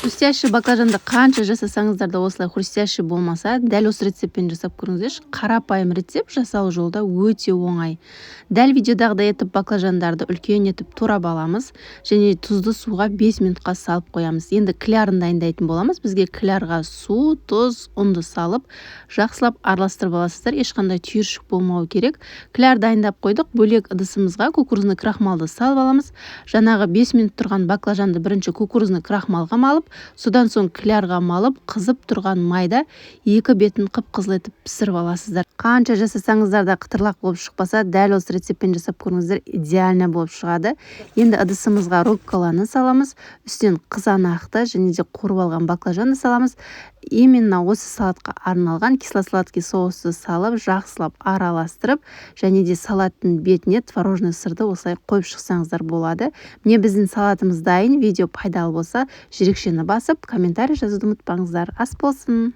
Хрустящий баклажанды қанша жасасаңыздар да осылай хрустящий болмаса, дәл осы рецептпен жасап көріңіздерші. Қарапайым рецепт, жасау жолы да өте оңай. Дәл видеодағыдай етіп баклажандарды үлкен етіп турап аламыз және тұзды суға 5 минутқа салып қоямыз. Енді клярын дайындайтын боламыз. Бізге клярға су, тұз, ұнды салып, жақсылап араластырып аласыздар. Ешқандай түйіршік болмауы керек. Кляр дайындап қойдық. Бөлек ыдысымызға кукурузный крахмалды салып аламыз. Жаңағы 5 минут тұрған баклажанды бірінші кукурузный крахмалға малып, содан соң клярға малып, қызып тұрған майда екі бетін қып-қызыл етіп пісіріп аласыздар. Қанша жасасаңыздар да қытырлақ болып шықпаса, дәл осы рецептпен жасап көріңіздер, идеально болып шығады. Енді ыдысымызға рукколаны саламыз, үстінен қызанақты және де қуырып алған баклажанды саламыз. Именно осы салатқа арналған кисло-сладкий соусты салып, жақсылап араластырып, және де салаттың бетіне творожный сырды осылай қойып шықсаңыздар болады. Міне біздің салатымыз дайын. Видео пайдалы болса, жүрекшені басып, комментарий жазуды ұмытпаңыздар. Ас болсын!